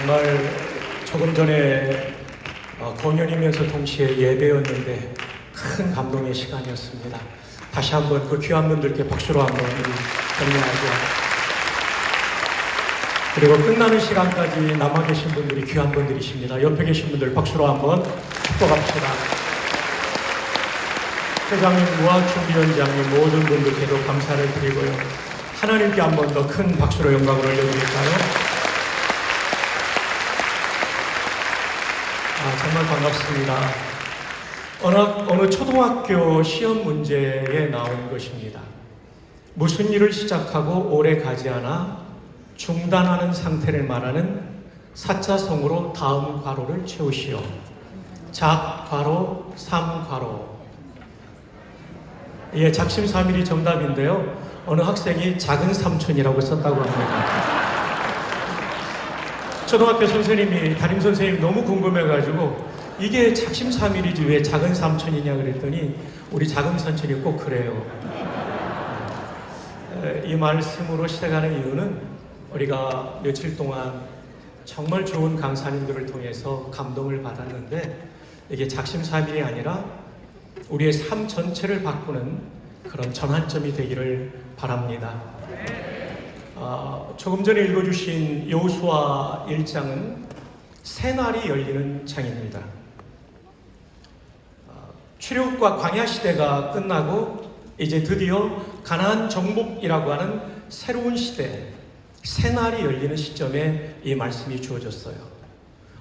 정말 조금 전에 공연이면서 동시에 예배였는데 큰 감동의 시간이었습니다. 다시 한번 그 귀한 분들께 박수로 한번 격려하죠. 그리고 끝나는 시간까지 남아 계신 분들이 귀한 분들이십니다. 옆에 계신 분들 박수로 한번 축복합시다. 회장님, 무학준비위원장님 모든 분들께도 감사를 드리고요. 하나님께 한 번 더 큰 박수로 영광을 올려드릴까요? 정말 반갑습니다. 어느 초등학교 시험 문제에 나온 것입니다. 무슨 일을 시작하고 오래 가지 않아 중단하는 상태를 말하는 사자성어로 다음 괄호를 채우시오. 작, 괄호, 삼, 괄호. 예, 작심삼일이 정답인데요. 어느 학생이 작은 삼촌이라고 썼다고 합니다. 초등학교 선생님이, 담임 선생님이 너무 궁금해가지고 이게 작심삼일이지 왜 작은 삼촌이냐 그랬더니 우리 작은 삼촌이 꼭 그래요. 이 말씀으로 시작하는 이유는 우리가 며칠 동안 정말 좋은 강사님들을 통해서 감동을 받았는데 이게 작심삼일이 아니라 우리의 삶 전체를 바꾸는 그런 전환점이 되기를 바랍니다. 조금 전에 읽어주신 여호수아 1장은 새날이 열리는 장입니다. 출애굽과 광야 시대가 끝나고 이제 드디어 가나안 정복이라고 하는 새로운 시대, 새날이 열리는 시점에 이 말씀이 주어졌어요.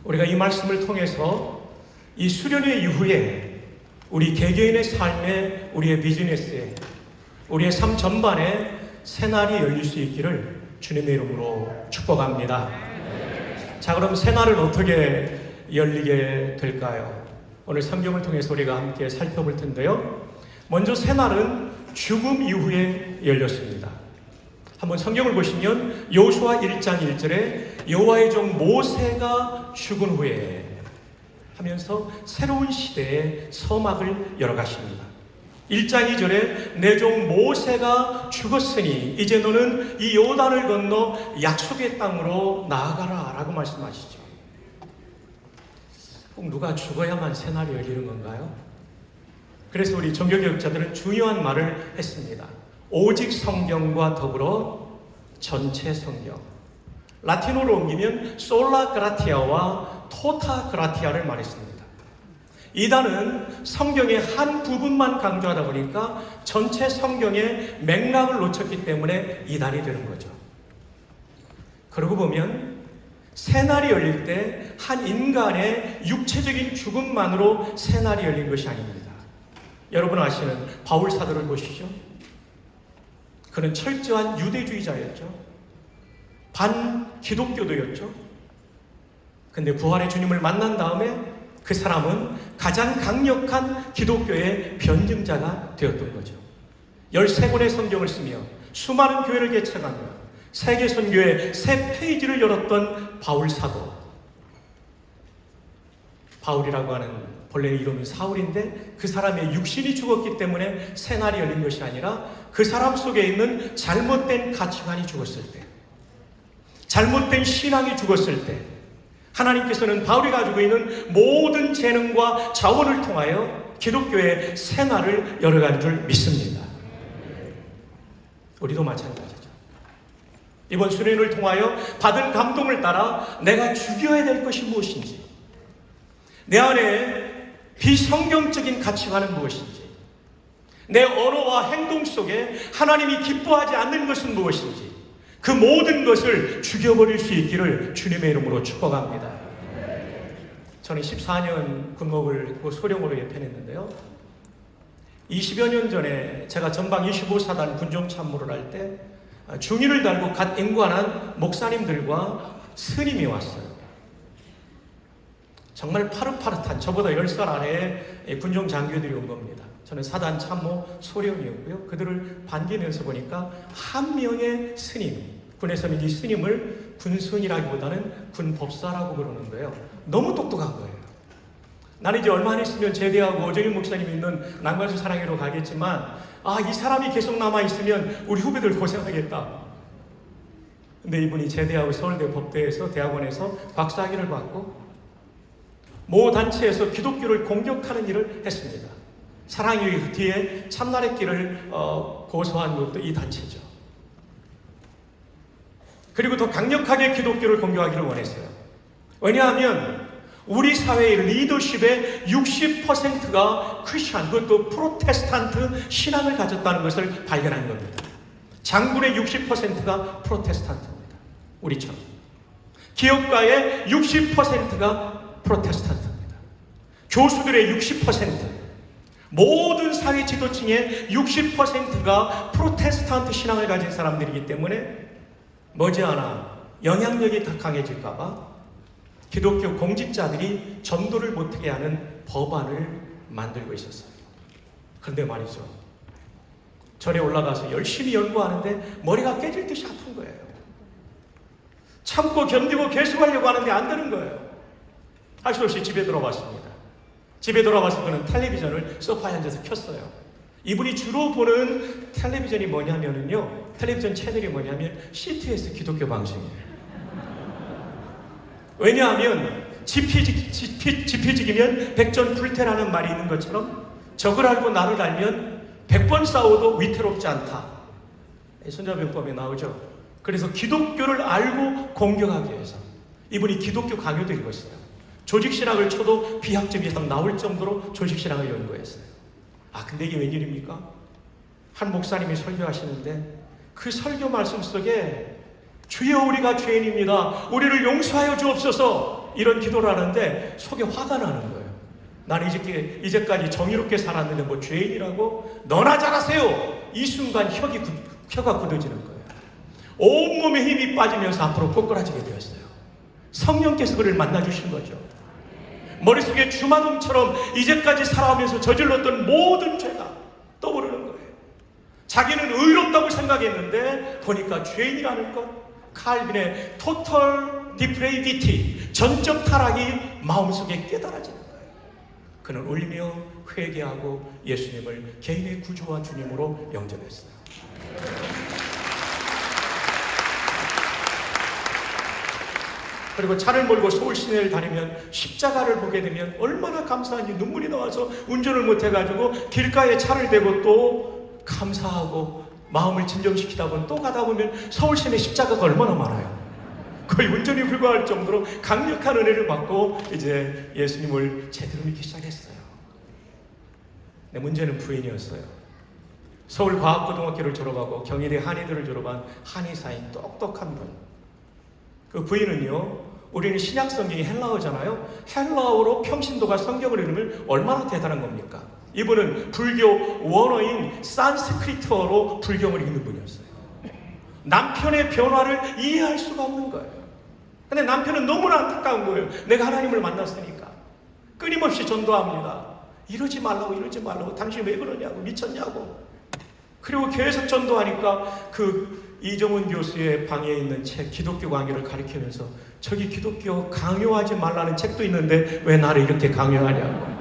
우리가 이 말씀을 통해서 이 수련회 이후에 우리 개개인의 삶에, 우리의 비즈니스에, 우리의 삶 전반에 새날이 열릴 수 있기를 주님의 이름으로 축복합니다. 자, 그럼 새날은 어떻게 열리게 될까요? 오늘 성경을 통해서 우리가 함께 살펴볼 텐데요. 먼저 새날은 죽음 이후에 열렸습니다. 한번 성경을 보시면 여호수아 1장 1절에 여호와의 종 모세가 죽은 후에 하면서 새로운 시대의 서막을 열어가십니다. 1장 2절에 내 종 모세가 죽었으니 이제 너는 이 요단을 건너 약속의 땅으로 나아가라 라고 말씀하시죠. 꼭 누가 죽어야만 새날이 열리는 건가요? 그래서 우리 종교개혁자들은 중요한 말을 했습니다. 오직 성경과 더불어 전체 성경. 라틴어로 옮기면 솔라 그라티아와 토타 그라티아를 말했습니다. 이단은 성경의 한 부분만 강조하다 보니까 전체 성경의 맥락을 놓쳤기 때문에 이단이 되는 거죠. 그러고 보면 새날이 열릴 때 한 인간의 육체적인 죽음만으로 새날이 열린 것이 아닙니다. 여러분 아시는 바울 사도를 보시죠. 그는 철저한 유대주의자였죠. 반기독교도였죠. 근데 부활의 주님을 만난 다음에 그 사람은 가장 강력한 기독교의 변증자가 되었던 거죠. 13권의 성경을 쓰며 수많은 교회를 개척하며 세계 선교의 새 페이지를 열었던 바울 사도. 바울이라고 하는 본래 이름은 사울인데 그 사람의 육신이 죽었기 때문에 새날이 열린 것이 아니라 그 사람 속에 있는 잘못된 가치관이 죽었을 때, 잘못된 신앙이 죽었을 때 하나님께서는 바울이 가지고 있는 모든 재능과 자원을 통하여 기독교의 새날을 열어가는 줄 믿습니다. 우리도 마찬가지죠. 이번 수련을 통하여 받은 감동을 따라 내가 죽여야 될 것이 무엇인지, 내 안에 비성경적인 가치관은 무엇인지, 내 언어와 행동 속에 하나님이 기뻐하지 않는 것은 무엇인지, 그 모든 것을 죽여버릴 수 있기를 주님의 이름으로 축복합니다. 저는 14년 군목을 소령으로 예편했는데요. 20여 년 전에 제가 전방 25사단 군종 참모를 할 때 중위를 달고 갓 임관한 목사님들과 스님이 왔어요. 정말 파릇파릇한 저보다 10살 아래의 군종 장교들이 온 겁니다. 저는 사단 참모 소령이었고요. 그들을 반기면서 보니까 한 명의 스님, 군에서는 이 스님을 군순이라기보다는 군법사라고 그러는데요. 너무 똑똑한 거예요. 나는 이제 얼마 안 있으면 제대하고 오정일 목사님이 있는 난관수 사랑회로 가겠지만 이 사람이 계속 남아있으면 우리 후배들 고생하겠다. 근데 이분이 제대하고 서울대 법대에서 대학원에서 박사학위를 받고 모 단체에서 기독교를 공격하는 일을 했습니다. 사랑의 뒤에 참나의 길을 고소한 것도 이 단체죠. 그리고 더 강력하게 기독교를 공격하기를 원했어요. 왜냐하면 우리 사회의 리더십의 60%가 크리스천, 그것도 프로테스탄트 신앙을 가졌다는 것을 발견한 겁니다. 장군의 60%가 프로테스탄트입니다. 우리처럼. 기업가의 60%가 프로테스탄트입니다. 교수들의 60%, 모든 사회 지도층의 60%가 프로테스탄트 신앙을 가진 사람들이기 때문에 머지않아 영향력이 더 강해질까봐 기독교 공직자들이 전도를 못하게 하는 법안을 만들고 있었어요. 그런데 말이죠, 절에 올라가서 열심히 연구하는데 머리가 깨질 듯이 아픈 거예요. 참고 견디고 계속하려고 하는데 안 되는 거예요. 할 수 없이 집에 들어왔습니다. 집에 돌아와서 그는 텔레비전을 소파에 앉아서 켰어요. 이분이 주로 보는 텔레비전이 뭐냐면요, 텔레비전 채널이 뭐냐면 CTS 기독교 방송이에요. 왜냐하면 지피지기면 백전불태라는 말이 있는 것처럼 적을 알고 나를 알면 100번 싸워도 위태롭지 않다. 손자병법에 나오죠. 그래서 기독교를 알고 공격하기 위해서 이분이 기독교 강요도 읽었어요. 조직신학을 쳐도 비학점 이상 나올 정도로 조직신학을 연구했어요. 근데 이게 웬일입니까? 한 목사님이 설교하시는데 그 설교 말씀 속에 주여 우리가 죄인입니다, 우리를 용서하여 주옵소서, 이런 기도를 하는데 속에 화가 나는 거예요. 나는 이제까지 정의롭게 살았는데 뭐 죄인이라고? 너나 잘하세요. 이 순간 혀가 굳어지는 거예요. 온몸에 힘이 빠지면서 앞으로 꼬꾸라지게 되었어요. 성령께서 그를 만나주신 거죠. 머릿속에 주마등처럼 이제까지 살아오면서 저질렀던 모든 죄가 떠오르는 거예요. 자기는 의롭다고 생각했는데 보니까 죄인이라는 것, 칼빈의 total depravity, 전적 타락이 마음속에 깨달아지는 거예요. 그는 울며 회개하고 예수님을 개인의 구주와 주님으로 영접했어요. 그리고 차를 몰고 서울 시내를 다니면 십자가를 보게 되면 얼마나 감사한지 눈물이 나와서 운전을 못해가지고 길가에 차를 대고 또 감사하고 마음을 진정시키다 보면 또 가다 보면 서울 시내 십자가가 얼마나 많아요. 거의 운전이 불가할 정도로 강력한 은혜를 받고 이제 예수님을 제대로 믿기 시작했어요. 근데 문제는 부인이었어요. 서울과학고등학교를 졸업하고 경희대 한의대를 졸업한 한의사인 똑똑한 분. 그 부인은요, 우리는 신약 성경이 헬라어잖아요. 헬라어로 평신도가 성경을 읽으면 얼마나 대단한 겁니까? 이분은 불교 원어인 산스크리트어로 불경을 읽는 분이었어요. 남편의 변화를 이해할 수가 없는 거예요. 근데 남편은 너무나 안타까운 거예요. 내가 하나님을 만났으니까. 끊임없이 전도합니다. 이러지 말라고 당신 왜 그러냐고, 미쳤냐고. 그리고 계속 전도하니까 그 이정훈 교수의 방에 있는 책 기독교 강요를 가르치면서 저기 기독교 강요하지 말라는 책도 있는데 왜 나를 이렇게 강요하냐고.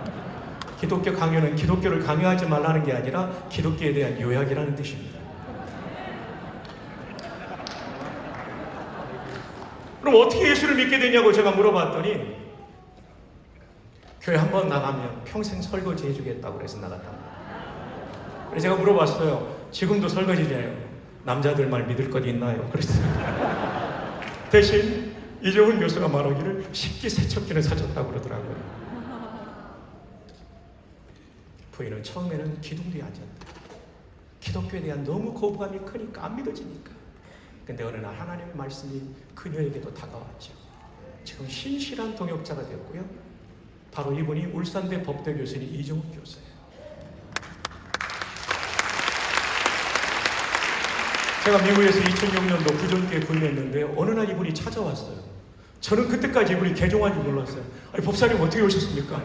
기독교 강요는 기독교를 강요하지 말라는 게 아니라 기독교에 대한 요약이라는 뜻입니다. 그럼 어떻게 예수를 믿게 되냐고 제가 물어봤더니 교회 한번 나가면 평생 설거지 해주겠다고 그래서 나갔답니다. 그래서 제가 물어봤어요. 지금도 설거지잖아요. 남자들 말 믿을 것 있나요? 그랬어요. 대신 이정훈 교수가 말하기를 식기 세척기는 사줬다고 그러더라고요. 부인은 처음에는 기둥 뒤에 앉았다. 기독교에 대한 너무 거부감이 크니까 안 믿어지니까. 근데 어느 날 하나님의 말씀이 그녀에게도 다가왔죠. 지금 신실한 동역자가 되었고요. 바로 이분이 울산대 법대 교수인 이정훈 교수예요. 제가 미국에서 2006년도 부전교회 부임했는데 어느 날 이분이 찾아왔어요. 저는 그때까지 이분이 개종한 줄 몰랐어요. 아니, 법사님 어떻게 오셨습니까?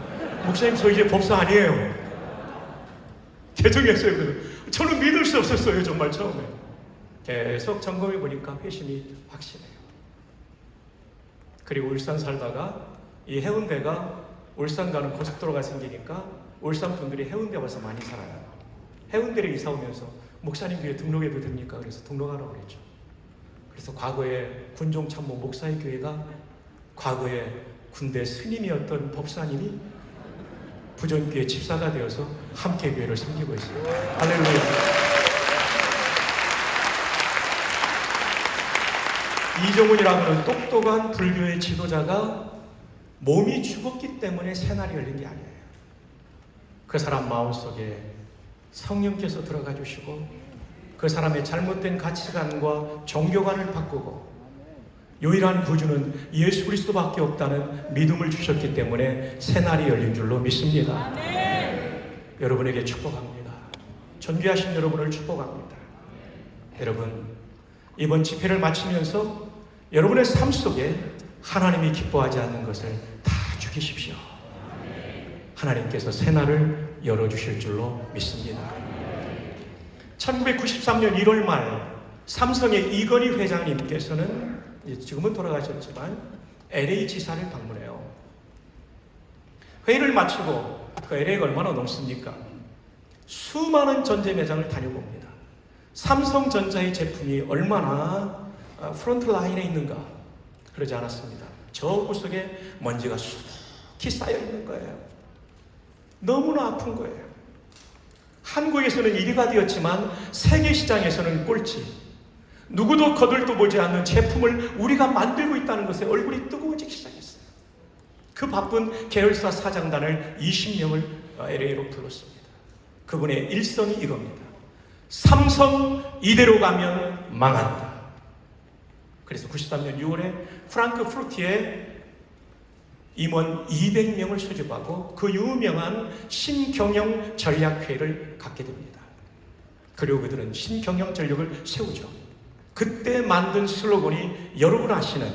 목사님 저 이제 법사 아니에요. 개종했어요. 저는 믿을 수 없었어요. 정말 처음에. 계속 점검해 보니까 회심이 확실해요. 그리고 울산 살다가 이 해운대가 울산 가는 고속도로가 생기니까 울산 분들이 해운대 와서 많이 살아요. 해운대를 이사 오면서 목사님 교회 등록해도 됩니까? 그래서 등록하라고 그랬죠. 그래서 과거에 군종참모 목사의 교회가 과거에 군대 스님이었던 법사님이 부전교회 집사가 되어서 함께 교회를 섬기고 있습니다. 할렐루야. 이정훈이라고 하는 똑똑한 불교의 지도자가 몸이 죽었기 때문에 새날이 열린 게 아니에요. 그 사람 마음속에 성령께서 들어가 주시고 그 사람의 잘못된 가치관과 종교관을 바꾸고 유일한 구주는 예수 그리스도밖에 없다는 믿음을 주셨기 때문에 새날이 열린 줄로 믿습니다. 아멘. 여러분에게 축복합니다. 존귀하신 여러분을 축복합니다. 여러분, 이번 집회를 마치면서 여러분의 삶 속에 하나님이 기뻐하지 않는 것을 다 죽이십시오. 하나님께서 새날을 열어주실 줄로 믿습니다. 1993년 1월 말 삼성의 이건희 회장님께서는 지금은 돌아가셨지만 LA 지사를 방문해요. 회의를 마치고 그 LA가 얼마나 넘습니까? 수많은 전제 매장을 다녀봅니다. 삼성전자의 제품이 얼마나 프론트 라인에 있는가? 그러지 않았습니다. 저 구석에 먼지가 수북히 쌓여 있는 거예요. 너무나 아픈 거예요. 한국에서는 1위가 되었지만 세계 시장에서는 꼴찌. 누구도 거들떠 보지 않는 제품을 우리가 만들고 있다는 것에 얼굴이 뜨거워지기 시작했어요. 그 바쁜 계열사 사장단을 20명을 LA로 불렀습니다. 그분의 일성이 이겁니다. 삼성 이대로 가면 망한다. 그래서 93년 6월에 프랑크푸르트에 임원 200명을 수집하고 그 유명한 신경영 전략회의를 갖게 됩니다. 그리고 그들은 신경영 전략을 세우죠. 그때 만든 슬로건이 여러분 아시는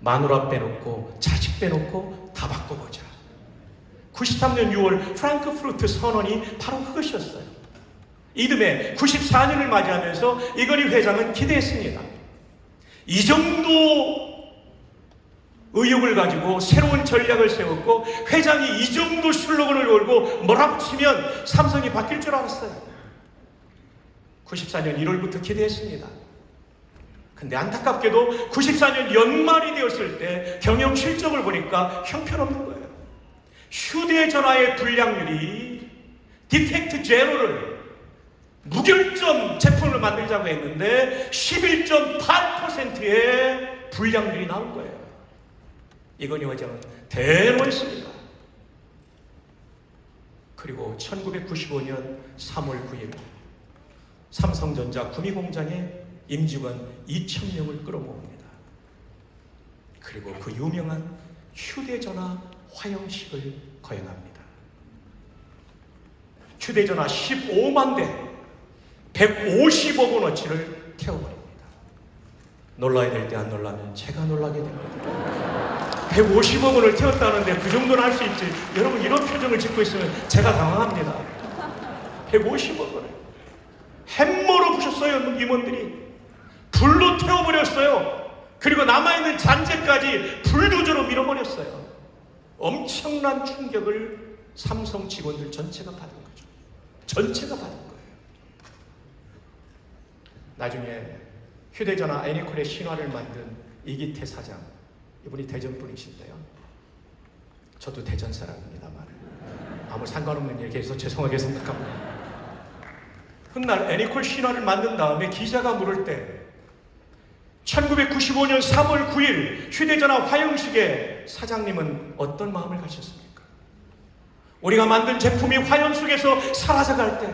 마누라 빼놓고 자식 빼놓고 다 바꿔보자. 93년 6월 프랑크푸르트 선언이 바로 그것이었어요. 이듬해 94년을 맞이하면서 이건희 회장은 기대했습니다. 이 정도 의욕을 가지고 새로운 전략을 세웠고 회장이 이 정도 슬로건을 걸고 몰아붙이면 삼성이 바뀔 줄 알았어요. 94년 1월부터 기대했습니다. 근데 안타깝게도 94년 연말이 되었을 때 경영 실적을 보니까 형편없는 거예요. 휴대전화의 불량률이 디펙트 제로를 무결점 제품을 만들자고 했는데 11.8%의 불량률이 나온 거예요. 이건희 회장은 대노했습니다. 그리고 1995년 3월 9일 삼성전자 구미공장에 임직원 2,000명을 끌어모읍니다. 그리고 그 유명한 휴대전화 화형식을 거행합니다. 휴대전화 15만 대 150억 원어치를 태워버립니다. 놀라야 될 때 안 놀라면 제가 놀라게 됩니다. 150억 원을 태웠다는데 그 정도는 할 수 있지. 여러분 이런 표정을 짓고 있으면 제가 당황합니다. 150억 원을 햄머로 부셨어요. 임원들이 불로 태워버렸어요. 그리고 남아있는 잔재까지 불도저로 밀어버렸어요. 엄청난 충격을 삼성 직원들 전체가 받은 거죠. 전체가 받은 거예요. 나중에 휴대전화 애니콜의 신화를 만든 이기태 사장, 이분이 대전 분이신데요. 저도 대전 사람입니다만 아무 상관없는 얘기해서 죄송하게 생각합니다. 훗날 애니콜 신화를 만든 다음에 기자가 물을 때 1995년 3월 9일 휴대전화 화형식에 사장님은 어떤 마음을 가졌습니까? 우리가 만든 제품이 화형 속에서 사라져갈 때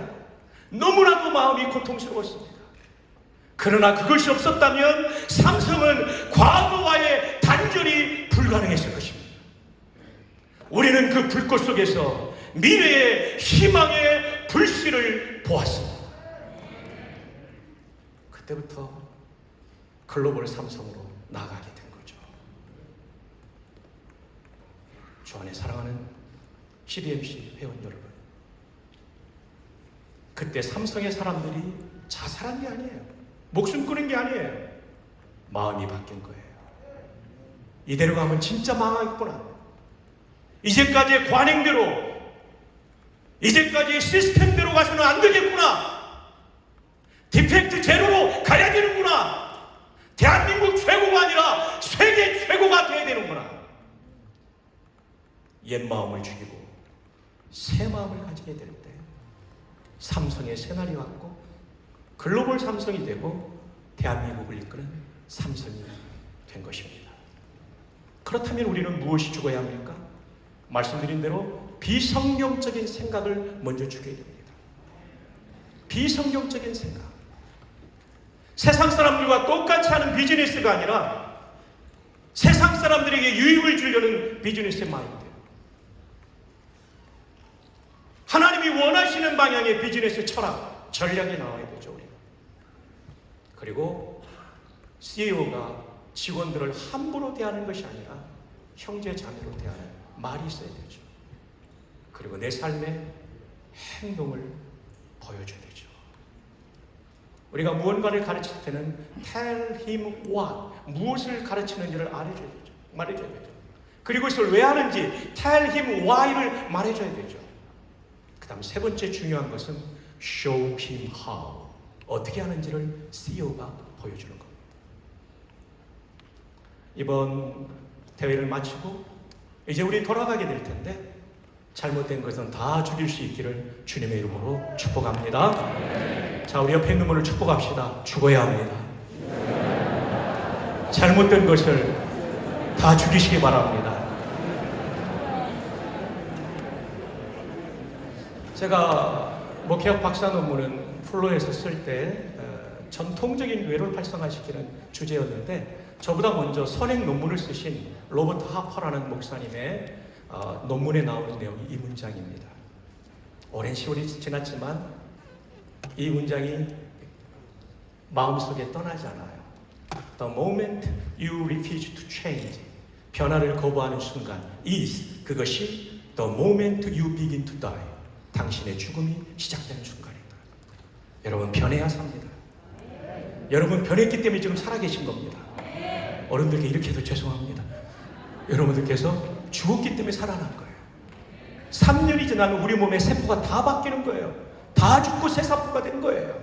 너무나도 마음이 고통스러웠습니다. 그러나 그것이 없었다면 삼성은 과거와의 단절이 불가능했을 것입니다. 우리는 그 불꽃 속에서 미래의 희망의 불씨를 보았습니다. 그때부터 글로벌 삼성으로 나가게 된 거죠. 주 안에 사랑하는 CDMC 회원 여러분, 그때 삼성의 사람들이 자살한 게 아니에요. 목숨 끊은 게 아니에요. 마음이 바뀐 거예요. 이대로 가면 진짜 망하겠구나. 이제까지의 관행대로, 이제까지의 시스템대로 가서는 안 되겠구나. 디펙트 제로로 가야 되는구나. 대한민국 되는구나. 옛 마음을 죽이고 새 마음을 가지게 될 때 삼성의 새날이 왔고 글로벌 삼성이 되고 대한민국을 이끄는 삼성이 된 것입니다. 그렇다면 우리는 무엇이 죽어야 합니까? 말씀드린 대로 비성경적인 생각을 먼저 죽여야 됩니다. 비성경적인 생각. 세상 사람들과 똑같이 하는 비즈니스가 아니라 세상 사람들에게 유익을 주려는 비즈니스의 마인드. 하나님이 원하시는 방향의 비즈니스 철학, 전략이 나와야 되죠. 우리가. 그리고 CEO가 직원들을 함부로 대하는 것이 아니라 형제 자매로 대하는 말이 있어야 되죠. 그리고 내 삶의 행동을 보여줘야 되죠. 우리가 무언가를 가르칠 때는 tell him what, 무엇을 가르치는지를 말해줘야 되죠. 그리고 이것을 왜 하는지 tell him why를 말해줘야 되죠. 그 다음 세 번째 중요한 것은 show him how, 어떻게 하는지를 CEO가 보여주는 겁니다. 이번 대회를 마치고 이제 우리 돌아가게 될 텐데 잘못된 것은 다 죽일 수 있기를 주님의 이름으로 축복합니다. 자, 우리 옆에 있는 분을 축복합시다. 죽어야 합니다. 잘못된 것을 다 죽이시기 바랍니다. 제가 목회학 박사 논문은 플로에서 쓸 때 전통적인 교회를 활성화시키는 주제였는데 저보다 먼저 선행 논문을 쓰신 로버트 하퍼라는 목사님의 논문에 나오는 내용이 이 문장입니다. 오랜 세월이 지났지만 이 문장이 마음속에 떠나지 않아요. The moment you refuse to change, 변화를 거부하는 순간 is, 그것이 the moment you begin to die, 당신의 죽음이 시작되는 순간이다. 여러분 변해야 삽니다. 여러분 변했기 때문에 지금 살아계신 겁니다. 어른들께 이렇게 해도 죄송합니다. 여러분들께서 죽었기 때문에 살아난 거예요. 3년이 지나면 우리 몸의 세포가 다 바뀌는 거예요. 다 죽고 새 세포가 된 거예요.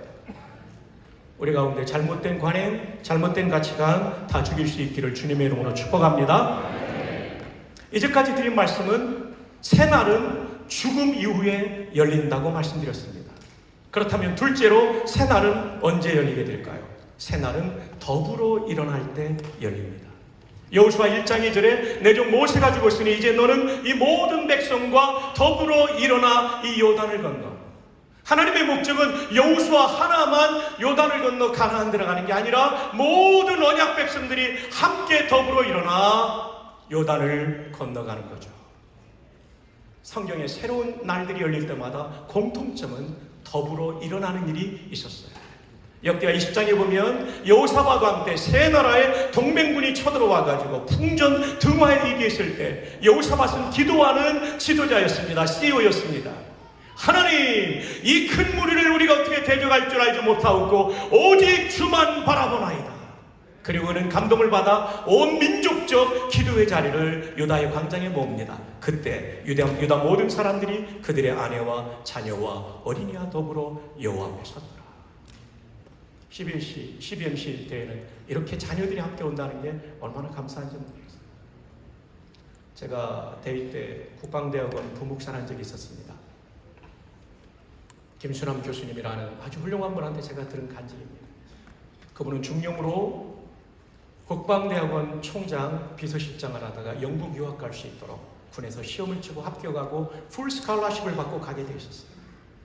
우리 가운데 잘못된 관행, 잘못된 가치관 다 죽일 수 있기를 주님의 이름으로 축복합니다. 이제까지 드린 말씀은 새날은 죽음 이후에 열린다고 말씀드렸습니다. 그렇다면 둘째로 새날은 언제 열리게 될까요? 새날은 더불어 일어날 때 열립니다. 여호수아 1장 2절에 내 종 모세가 죽었으니 이제 너는 이 모든 백성과 더불어 일어나 이 요단을 건너. 하나님의 목적은 여호수아 하나만 요단을 건너 가나안 들어가는 게 아니라 모든 언약 백성들이 함께 더불어 일어나 요단을 건너가는 거죠. 성경에 새로운 날들이 열릴 때마다 공통점은 더불어 일어나는 일이 있었어요. 역대하 20장에 보면 여호사밧 왕 때 세 나라의 동맹군이 쳐들어와가지고 풍전 등화에 이기했을 때 여호사밧은 기도하는 지도자였습니다. CEO였습니다. 하나님, 이 큰 무리를 우리가 어떻게 대적할 줄 알지 못하고 오직 주만 바라보나이다. 그리고 그는 감동을 받아 온 민족적 기도의 자리를 유다의 광장에 모읍니다. 그때 유다 모든 사람들이 그들의 아내와 자녀와 어린이와 더불어 여호와 앞에 섰더라. 12MC 대회는 이렇게 자녀들이 함께 온다는 게 얼마나 감사한지 모르겠어요. 제가 대회 때 국방대학원 부목사를 한 적이 있었습니다. 김순남 교수님이라는 아주 훌륭한 분한테 제가 들은 간증입니다. 그분은 중용으로 국방대학원 총장 비서실장을 하다가 영국 유학 갈 수 있도록 군에서 시험을 치고 합격하고 풀 스칼라십을 받고 가게 돼 있었어요.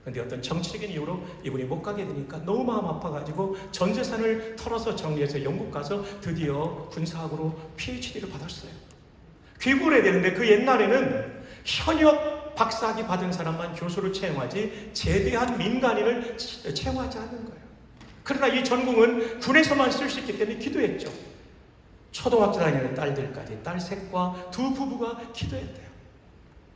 근데 어떤 정치적인 이유로 이분이 못 가게 되니까 너무 마음 아파가지고 전 재산을 털어서 정리해서 영국 가서 드디어 군사학으로 PhD를 받았어요. 귀국을 해야 되는데 그 옛날에는 현역 박사학위 받은 사람만 교수를 채용하지 제대한 민간인을 채용하지 않는 거예요. 그러나 이 전공은 군에서만 쓸 수 있기 때문에 기도했죠. 초등학교 다니는 딸들까지 딸 셋과 두 부부가 기도했대요.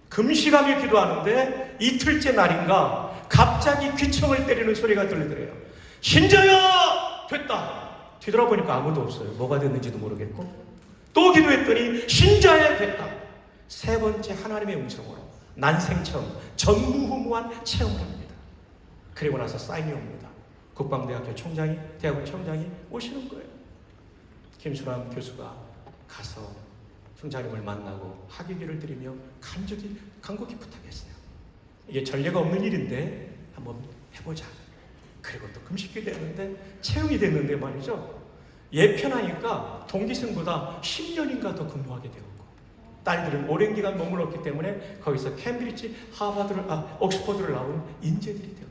금시강에 기도하는데 이틀째 날인가 갑자기 귀청을 때리는 소리가 들리더래요. 신자야! 됐다! 뒤돌아보니까 아무도 없어요. 뭐가 됐는지도 모르겠고 또 기도했더니 신자야! 됐다! 세 번째 하나님의 음성으로 난생처음 전무후무한 체험을 합니다. 그리고 나서 사인이 옵니다. 국방대학교 총장이, 대학원 총장이 오시는 거예요. 김순남 교수가 가서 총장님을 만나고 학위기를 드리며 간곡히 부탁했어요. 이게 전례가 없는 일인데 한번 해보자. 그리고 또 금식기 됐는데 채용이 됐는데 말이죠. 예편하니까 동기생보다 10년인가 더 근무하게 되었고, 딸들은 오랜 기간 머물렀기 때문에 거기서 캠브리지, 옥스퍼드를 나온 인재들이 되었다.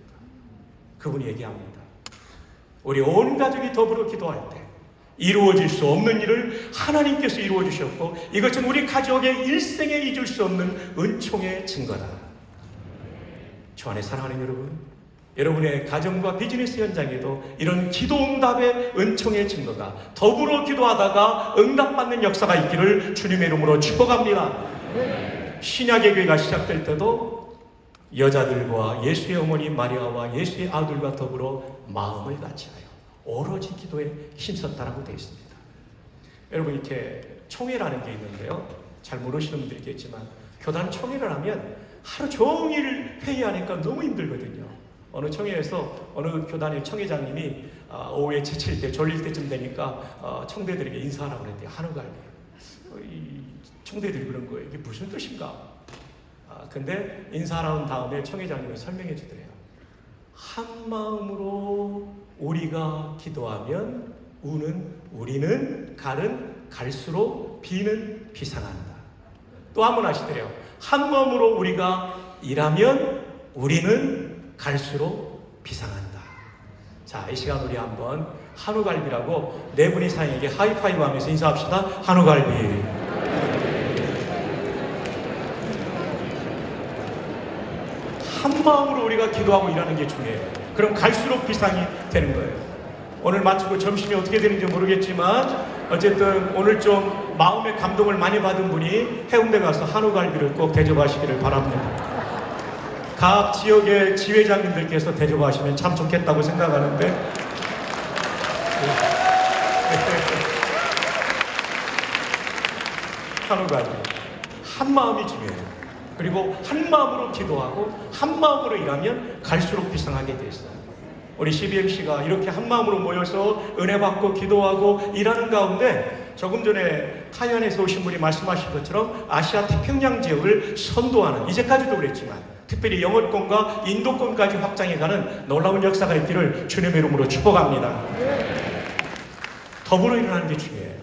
그분이 얘기합니다. 우리 온 가족이 더불어 기도할 때 이루어질 수 없는 일을 하나님께서 이루어 주셨고, 이것은 우리 가족의 일생에 잊을 수 없는 은총의 증거다. 주 안에 사랑하는 여러분, 여러분의 가정과 비즈니스 현장에도 이런 기도 응답의 은총의 증거가, 더불어 기도하다가 응답받는 역사가 있기를 주님의 이름으로 축복합니다. 신약의 교회가 시작될 때도 여자들과 예수의 어머니 마리아와 예수의 아들과 더불어 마음을 같이하여 오로지 기도에 힘썼다라고 되어 있습니다. 여러분, 이렇게 총회라는 게 있는데요, 잘 모르시는 분들이 있겠지만 교단 총회를 하면 하루 종일 회의하니까 너무 힘들거든요. 어느 총회에서 어느 교단의 총회장님이 오후에 지칠 때, 졸릴 때쯤 되니까 총대들에게 인사하라고 그랬대요. 한우갈비. 이 총대들이 그런 거예요. 이게 무슨 뜻인가? 근데 인사하라는 다음에 총회장님이 설명해 주더래요. 한 마음으로 우리가 기도하면 우리는 갈은 갈수록 비는 비상한다. 또 한 번 하시더래요. 한 마음으로 우리가 일하면 우리는 갈수록 비상한다. 자, 이 시간 우리 한번 한우갈비라고 네 분 이상에게 하이파이브 하면서 인사합시다. 한우갈비. 한 마음으로 우리가 기도하고 일하는 게 중요해요. 그럼 갈수록 비상이 되는 거예요. 오늘 마치고 점심이 어떻게 되는지 모르겠지만 어쨌든 오늘 좀 마음의 감동을 많이 받은 분이 해운대 가서 한우갈비를 꼭 대접하시기를 바랍니다. 각 지역의 지회장님들께서 대접하시면 참 좋겠다고 생각하는데, 한우갈비 한 마음이 중요해요. 그리고 한 마음으로 기도하고 한 마음으로 일하면 갈수록 비상하게 돼 있어요. 우리 CBMC가 이렇게 한 마음으로 모여서 은혜 받고 기도하고 일하는 가운데, 조금 전에 타이완에서 오신 분이 말씀하신 것처럼 아시아 태평양 지역을 선도하는, 이제까지도 그랬지만 특별히 영어권과 인도권까지 확장해가는 놀라운 역사가 있기를 주님의 이름으로 축복합니다. 더불어 일어나는 게 중요해요.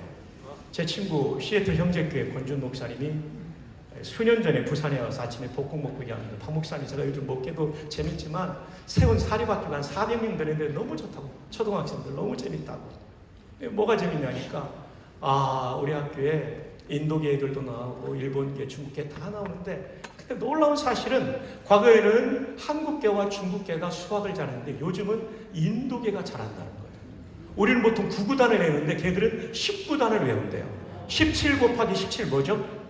제 친구 시애틀 형제교회 권준 목사님이 수년 전에 부산에 와서 아침에 볶음 먹고 얘기하는데, 박 목사님, 제가 요즘 먹기도 재밌지만 세운 사립학교가 한 400명 되는데 너무 좋다고, 초등학생들 너무 재밌다고. 뭐가 재밌냐니까, 우리 학교에 인도계 애들도 나오고 일본계, 중국계 다 나오는데, 근데 놀라운 사실은 과거에는 한국계와 중국계가 수학을 잘했는데 요즘은 인도계가 잘한다는 거예요. 우리는 보통 9구단을 외우는데 걔들은 10구단을 외운대요. 17 곱하기 17 뭐죠?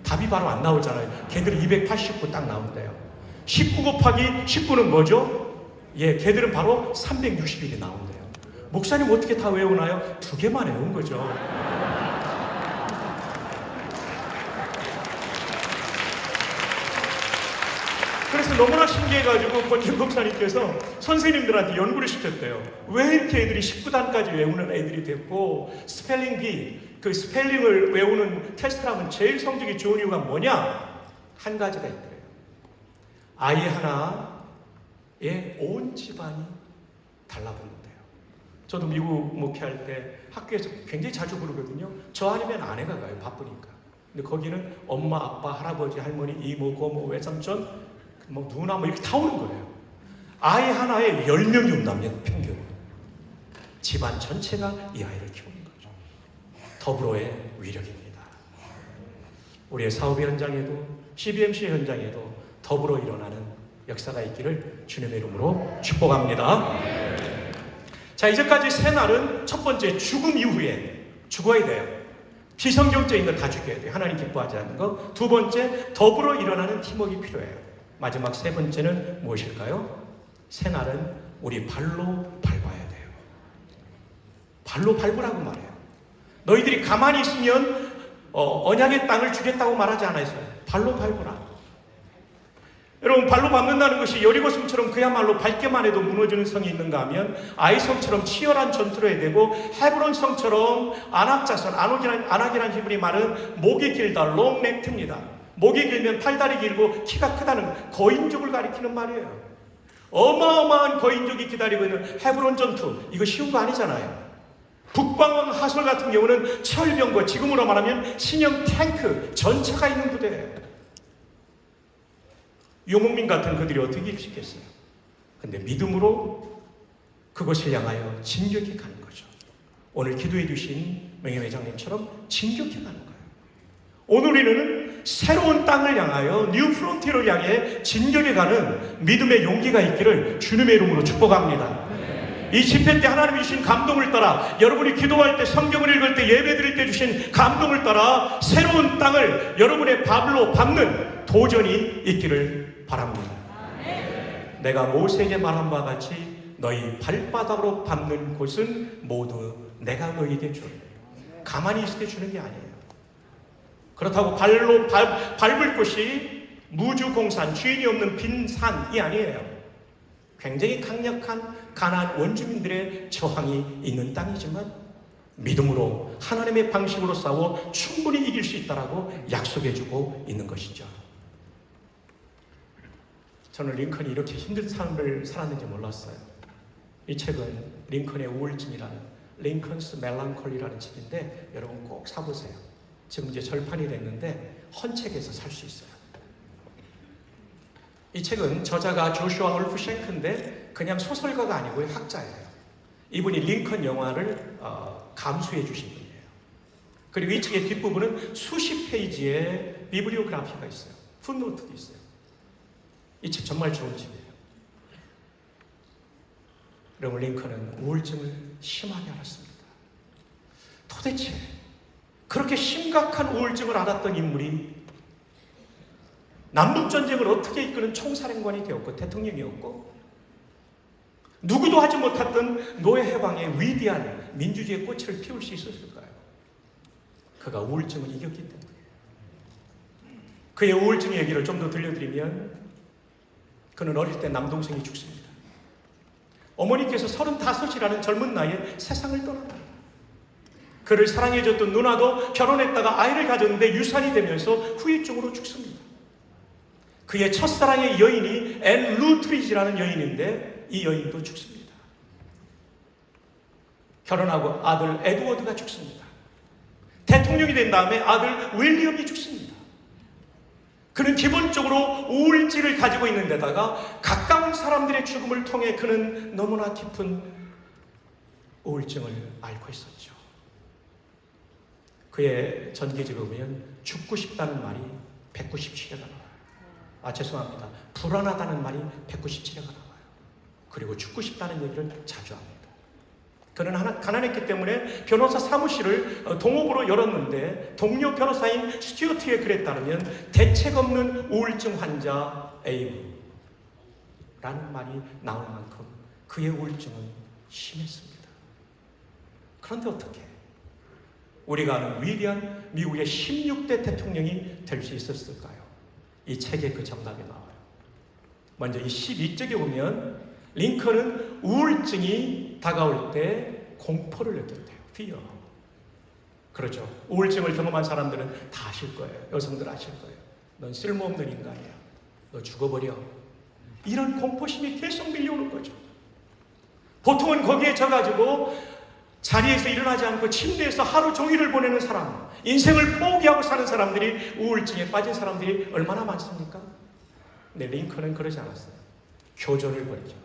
답이 바로 안 나오잖아요. 걔들은 289 딱 나온대요. 19 곱하기 19는 뭐죠? 걔들은 바로 361이 나온대요. 목사님 어떻게 다 외우나요? 2개만 외운 거죠. 그래서 너무나 신기해가지고 권준 목사님께서 선생님들한테 연구를 시켰대요. 왜 이렇게 애들이 19단까지 외우는 애들이 됐고, 스펠링 비, 그 스펠링을 외우는 테스트를 하면 제일 성적이 좋은 이유가 뭐냐? 한 가지가 있대요. 아이 하나에 온 집안이 달라붙는데요. 저도 미국 목회할 때 학교에서 굉장히 자주 부르거든요. 저 아니면 아내가 가요. 바쁘니까. 근데 거기는 엄마, 아빠, 할아버지, 할머니, 이모, 고모, 외삼촌, 누나 이렇게 다 오는 거예요. 아이 하나에 10명이 온다면 평균. 집안 전체가 이 아이를 키우는 거죠. 더불어의 위력입니다. 우리의 사업의 현장에도, CBMC 현장에도 더불어 일어나는 역사가 있기를 주님의 이름으로 축복합니다. 자, 이제까지 세 날은 첫 번째, 죽음 이후에 죽어야 돼요. 비성경적인 거 다 죽여야 돼요. 하나님 기뻐하지 않는 거. 두 번째, 더불어 일어나는 팀워크가 필요해요. 마지막 세 번째는 무엇일까요? 새 날은 우리 발로 밟아야 돼요. 발로 밟으라고 말해요. 너희들이 가만히 있으면 언약의 땅을 주겠다고 말하지 않았어요. 발로 밟으라. 여러분, 발로 밟는다는 것이 여리고 성처럼 그야말로 밟기만 해도 무너지는 성이 있는가 하면 아이 성처럼 치열한 전투를 해야 되고, 헤브론 성처럼 안악자선, 안악이라는 히브리 말은 목이 길다, 롱넥트입니다. 목이 길면 팔다리 길고 키가 크다는 거인족을 가리키는 말이에요. 어마어마한 거인족이 기다리고 있는 헤브론 전투, 이거 쉬운 거 아니잖아요. 북방왕 하솔 같은 경우는 철병과, 지금으로 말하면 신형 탱크, 전차가 있는 부대예요. 유목민 같은 그들이 어떻게 이길 수 있겠어요? 근데 믿음으로 그것을 향하여 진격해 가는 거죠. 오늘 기도해 주신 명예회장님처럼 진격해 가는 거예요. 오늘 우리는 새로운 땅을 향하여, 뉴 프론티어를 향해 진격해 가는 믿음의 용기가 있기를 주님의 이름으로 축복합니다. 이 집회 때 하나님이 주신 감동을 따라, 여러분이 기도할 때, 성경을 읽을 때, 예배 드릴 때 주신 감동을 따라 새로운 땅을 여러분의 발로 밟는 도전이 있기를 바랍니다. 내가 모세에게 말한 바와 같이 너희 발바닥으로 밟는 곳은 모두 내가 너희에게 주리. 가만히 있을 때 주는 게 아니에요. 그렇다고 발로 밟을 곳이 무주공산, 주인이 없는 빈 산이 아니에요. 굉장히 강력한 가나안 원주민들의 저항이 있는 땅이지만 믿음으로 하나님의 방식으로 싸워 충분히 이길 수 있다라고 약속해주고 있는 것이죠. 저는 링컨이 이렇게 힘든 삶을 살았는지 몰랐어요. 이 책은 링컨의 우울증이라는, 링컨스 멜랑콜리라는 책인데 여러분 꼭 사보세요. 지금 이제 절판이 됐는데 헌책에서 살 수 있어요. 이 책은 저자가 조슈아 울프 쉔크인데 그냥 소설가가 아니고요, 학자예요. 이분이 링컨 영화를 감수해 주신 분이에요. 그리고 이 책의 뒷부분은 수십 페이지의 비블리오그래피가 있어요. 풋노트도 있어요. 이 책 정말 좋은 책이에요. 여러분, 링컨은 우울증을 심하게 앓았습니다. 도대체 그렇게 심각한 우울증을 앓았던 인물이 남북전쟁을 어떻게 이끄는 총사령관이 되었고 대통령이었고, 누구도 하지 못했던 노예 해방의 위대한 민주주의의 꽃을 피울 수 있었을까요? 그가 우울증을 이겼기 때문에. 그의 우울증 얘기를 좀 더 들려드리면, 그는 어릴 때 남동생이 죽습니다. 어머니께서 35이라는 젊은 나이에 세상을 떠납니다. 그를 사랑해줬던 누나도 결혼했다가 아이를 가졌는데 유산이 되면서 후유증으로 죽습니다. 그의 첫사랑의 여인이 앤 루트리지라는 여인인데 이 여인도 죽습니다. 결혼하고 아들 에드워드가 죽습니다. 대통령이 된 다음에 아들 윌리엄이 죽습니다. 그는 기본적으로 우울증을 가지고 있는 데다가 가까운 사람들의 죽음을 통해 그는 너무나 깊은 우울증을 앓고 있었죠. 그의 전기집에 보면 죽고 싶다는 말이 197회가 나와요. 죄송합니다. 불안하다는 말이 197회가 나와요. 그리고 죽고 싶다는 얘기를 자주 합니다. 그는 가난했기 때문에 변호사 사무실을 동업으로 열었는데 동료 변호사인 스튜어트의 글에 따르면 대책 없는 우울증 환자 에이브라는 말이 나올 만큼 그의 우울증은 심했습니다. 그런데 어떻게 우리가 아는 위대한 미국의 16대 대통령이 될 수 있었을까요? 이 책에 그 정답이 나와요. 먼저 이 12쪽에 보면 링컨은 우울증이 다가올 때 공포를 느꼈대요. fear. 그렇죠. 우울증을 경험한 사람들은 다 아실 거예요. 여성들 아실 거예요. 넌 쓸모없는 인간이야. 너 죽어버려. 이런 공포심이 계속 밀려오는 거죠. 보통은 거기에 져가지고 자리에서 일어나지 않고 침대에서 하루 종일을 보내는 사람, 인생을 포기하고 사는 사람들이, 우울증에 빠진 사람들이 얼마나 많습니까? 근데 링컨은 그러지 않았어요. 교전을 벌이죠.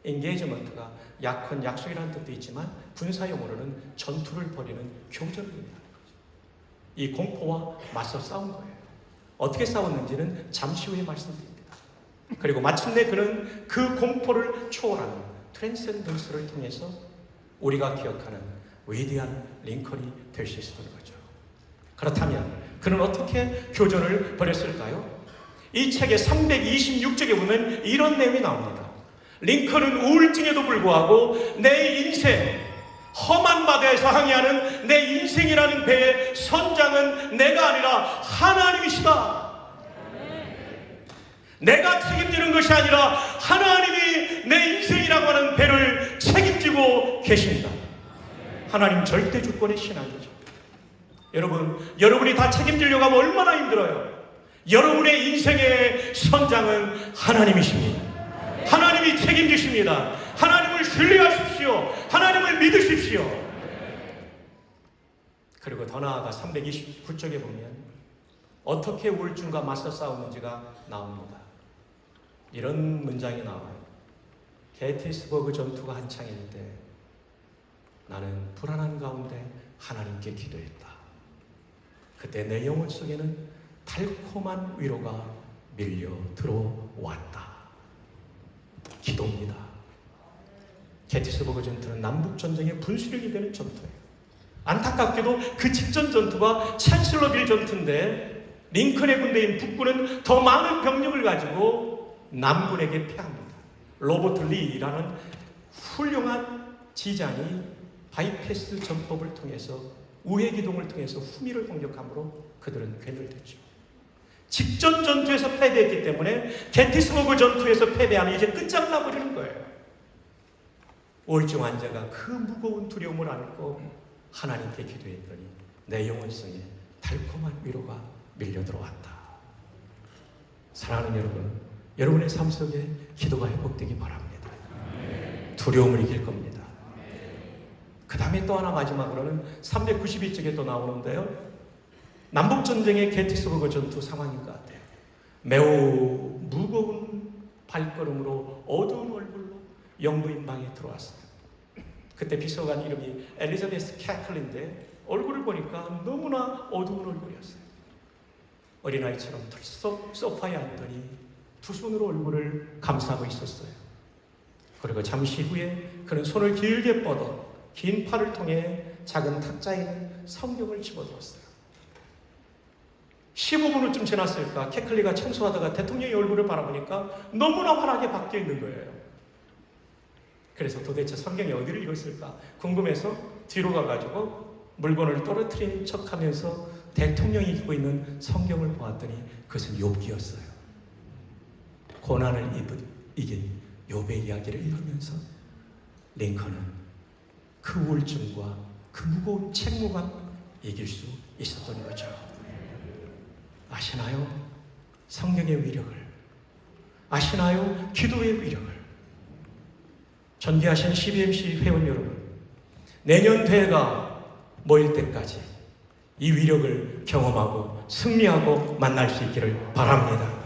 엔게이지먼트가 약혼, 약속이라는 뜻도 있지만 군사용어로는 전투를 벌이는 교전을 의미하는 거죠. 이 공포와 맞서 싸운 거예요. 어떻게 싸웠는지는 잠시 후에 말씀드립니다. 그리고 마침내 그는 그 공포를 초월하는 트랜센던스를 통해서 우리가 기억하는 위대한 링컨이 될 수 있었던 거죠. 그렇다면 그는 어떻게 교전을 벌였을까요? 이 책의 326쪽에 보면 이런 내용이 나옵니다. 링컨은 우울증에도 불구하고 내 인생, 험한 바다에서 항해하는 내 인생이라는 배의 선장은 내가 아니라 하나님이시다. 내가 책임지는 것이 아니라 하나님이 내 인생이라고 하는 배를 책임지고 계십니다. 하나님 절대 주권의 신앙이죠. 여러분, 여러분이 다 책임지려고 하면 얼마나 힘들어요. 여러분의 인생의 선장은 하나님이십니다. 하나님이 책임지십니다. 하나님을 신뢰하십시오. 하나님을 믿으십시오. 그리고 더 나아가 329쪽에 보면 어떻게 우울증과 맞서 싸우는지가 나옵니다. 이런 문장이 나와요. 게티스버그 전투가 한창일 때 나는 불안한 가운데 하나님께 기도했다. 그때 내 영혼 속에는 달콤한 위로가 밀려 들어왔다. 기도입니다. 게티스버그 전투는 남북전쟁의 분수령이 되는 전투예요. 안타깝게도 그 직전 전투가 찬실러빌 전투인데 링컨의 군대인 북군은 더 많은 병력을 가지고 남군에게 패합니다. 로버트 리라는 훌륭한 지장이 바이패스 전법을 통해서 우회기동을 통해서 후미를 공격함으로 그들은 괴멸됐죠. 직전 전투에서 패배했기 때문에 게티스버그 전투에서 패배하면 이제 끝장나 버리는 거예요. 우울증 환자가 그 무거운 두려움을 안고 하나님께 기도했더니 내 영혼성에 달콤한 위로가 밀려 들어왔다. 사랑하는 여러분, 여러분의 삶 속에 기도가 회복되기 바랍니다. 두려움을 이길 겁니다. 그 다음에 또 하나 마지막으로는 392쪽에 또 나오는데요. 남북전쟁의 게티스버그 전투 상황인 것 같아요. 매우 무거운 발걸음으로 어두운 얼굴로 영부인 방에 들어왔어요. 그때 비서관 이름이 엘리자베스 캐클인데 얼굴을 보니까 너무나 어두운 얼굴이었어요. 어린아이처럼 털썩 소파에 앉더니 두 손으로 얼굴을 감싸고 있었어요. 그리고 잠시 후에 그는 손을 길게 뻗어 긴 팔을 통해 작은 탁자에 있는 성경을 집어들었어요. 15분 후쯤 지났을까 캐클리가 청소하다가 대통령의 얼굴을 바라보니까 너무나 환하게 바뀌어 있는 거예요. 그래서 도대체 성경이 어디를 읽었을까 궁금해서 뒤로 가가지고 물건을 떨어뜨린 척하면서 대통령이 읽고 있는 성경을 보았더니 그것은 욥기였어요. 고난을 이긴 욥의 이야기를 읽으면서 링컨은 그 우울증과 그 무거운 책무감 이길 수 있었던 거죠. 아시나요? 성경의 위력을, 아시나요? 기도의 위력을. 전기하신 CBMC 회원 여러분, 내년 대회가 모일 때까지 이 위력을 경험하고 승리하고 만날 수 있기를 바랍니다.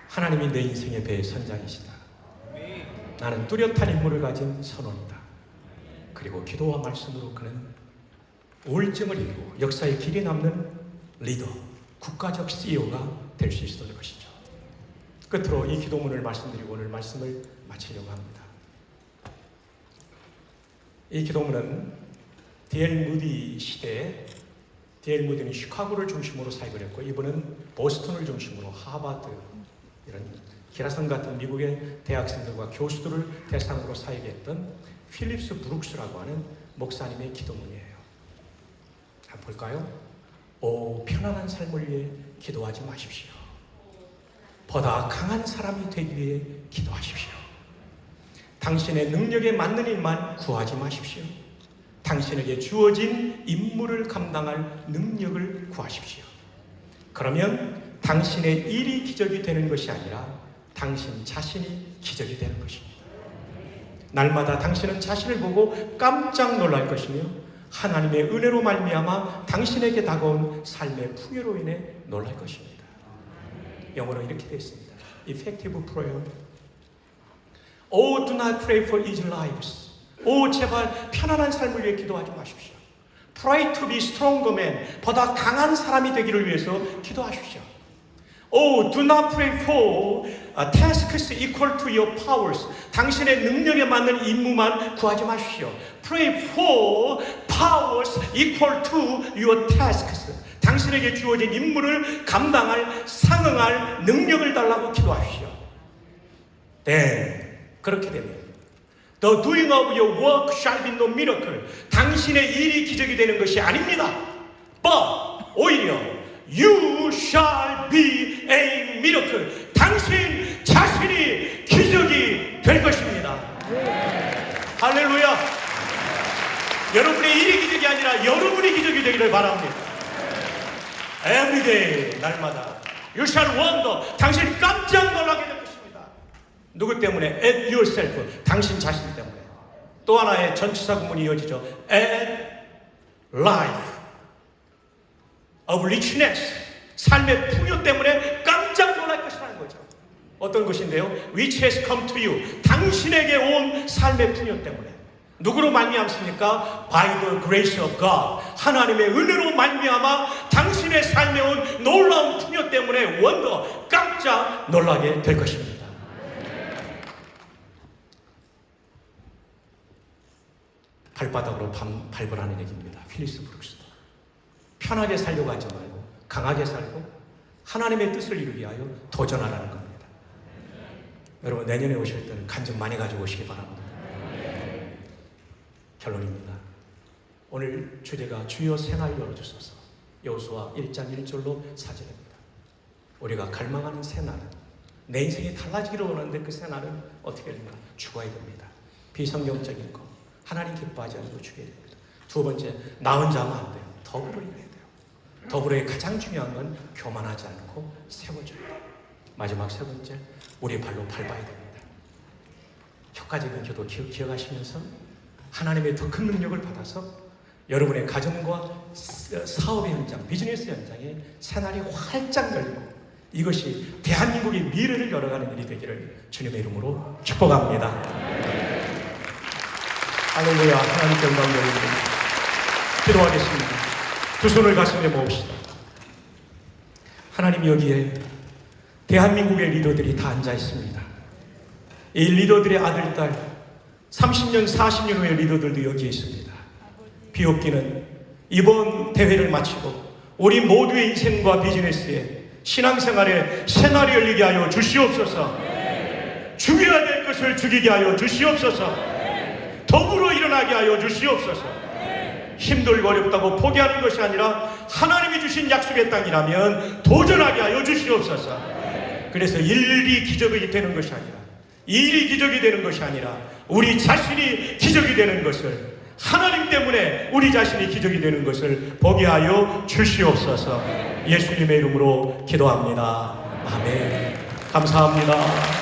하나님이 내 인생의 배의 선장이시다. 나는 뚜렷한 임무를 가진 선원이다. 그리고 기도와 말씀으로 그는 우울증을 이기고 역사의 길이 남는 리더, 국가적 CEO가 될 수 있었던 것이죠. 끝으로 이 기도문을 말씀드리고 오늘 말씀을 마치려고 합니다. 이 기도문은 D.L. 무디 시대에 D.L. 무디는 시카고를 중심으로 사역을 했고 이분은 보스턴을 중심으로 하버드 이런 기라성 같은 미국의 대학생들과 교수들을 대상으로 사역했던 필립스 브룩스라고 하는 목사님의 기도문이에요. 한번 볼까요? 오 편안한 삶을 위해 기도하지 마십시오. 보다 강한 사람이 되기 위해 기도하십시오. 당신의 능력에 맞는 일만 구하지 마십시오. 당신에게 주어진 임무를 감당할 능력을 구하십시오. 그러면 당신의 일이 기적이 되는 것이 아니라 당신 자신이 기적이 되는 것입니다. 날마다 당신은 자신을 보고 깜짝 놀랄 것이며 하나님의 은혜로 말미암아 당신에게 다가온 삶의 풍요로 인해 놀랄 것입니다. 영어로 이렇게 되어 있습니다. Effective prayer. Oh, do not pray for easy lives. 오, 제발 편안한 삶을 위해 기도하지 마십시오. Pray to be stronger man. 보다 강한 사람이 되기를 위해서 기도하십시오. Oh, do not pray for tasks equal to your powers. 당신의 능력에 맞는 임무만 구하지 마십시오. Pray for powers equal to your tasks. 당신에게 주어진 임무를 감당할, 상응할 능력을 달라고 기도하십시오. 네, 그렇게 되면 The doing of your work shall be no miracle. 당신의 일이 기적이 되는 것이 아닙니다. But 오히려 you shall be a miracle. 당신 자신이 기적이 될 것입니다. 할렐루야. 여러분의 일이 기적이 아니라 여러분이 기적이 되기를 바랍니다. Every day, 날마다 You shall wonder. 당신 깜짝 놀라게 될 것입니다. 누구 때문에? At yourself. 당신 자신 때문에. 또 하나의 전치사 구문이 이어지죠. At life of richness. 삶의 풍요 때문에 깜짝 놀랄 것이라는 거죠. 어떤 것인데요? Which has come to you. 당신에게 온 삶의 풍요 때문에. 누구로 말미암습니까? By the grace of God. 하나님의 은혜로 말미암아 당신의 삶에 온 놀라운 풍요 때문에 원더 깜짝 놀라게 될 것입니다. 발바닥으로 밟으라는 얘기입니다. 필리스 브룩스도. 편하게 살려고 하지 말고 강하게 살고 하나님의 뜻을 이루기 위하여 도전하라는 겁니다. 여러분 내년에 오실 때는 간증 많이 가지고 오시기 바랍니다. 결론입니다. 오늘 주제가 주여 새날 열어주소서. 여호수아 1장 1절로 4절입니다. 우리가 갈망하는 새날은 내 인생이 달라지기를 원하는데 그 새날은 어떻게 됩니까? 죽어야 됩니다. 비성경적인 거 하나님 기뻐하지 않고 죽여야 됩니다. 두 번째, 나 혼자 하면 안 돼요. 더불어 일해야 돼요. 더불어의 가장 중요한 건 교만하지 않고 세워줘야 돼요. 마지막 세 번째, 우리 발로 밟아야 됩니다. 효과적인 기도 기억하시면서 하나님의 더 큰 능력을 받아서 여러분의 가정과 사업의 현장, 비즈니스 현장에 새날이 활짝 열리고 이것이 대한민국의 미래를 열어가는 일이 되기를 주님의 이름으로 축복합니다. 할렐루야. 하나님 영광 돌립니다. 기도하겠습니다. 두 손을 가슴에 모읍시다. 하나님 여기에 대한민국의 리더들이 다 앉아 있습니다. 이 리더들의 아들, 딸 30년, 40년 후의 리더들도 여기에 있습니다. 비옵기는 이번 대회를 마치고 우리 모두의 인생과 비즈니스에 신앙생활에 새날이 열리게 하여 주시옵소서. 죽여야 될 것을 죽이게 하여 주시옵소서. 더불어 일어나게 하여 주시옵소서. 힘들고 어렵다고 포기하는 것이 아니라 하나님이 주신 약속의 땅이라면 도전하게 하여 주시옵소서. 그래서 일이 기적이 되는 것이 아니라 일이 기적이 되는 것이 아니라 우리 자신이 기적이 되는 것을 하나님 때문에 우리 자신이 기적이 되는 것을 보게 하여 주시옵소서. 예수님의 이름으로 기도합니다. 아멘. 감사합니다.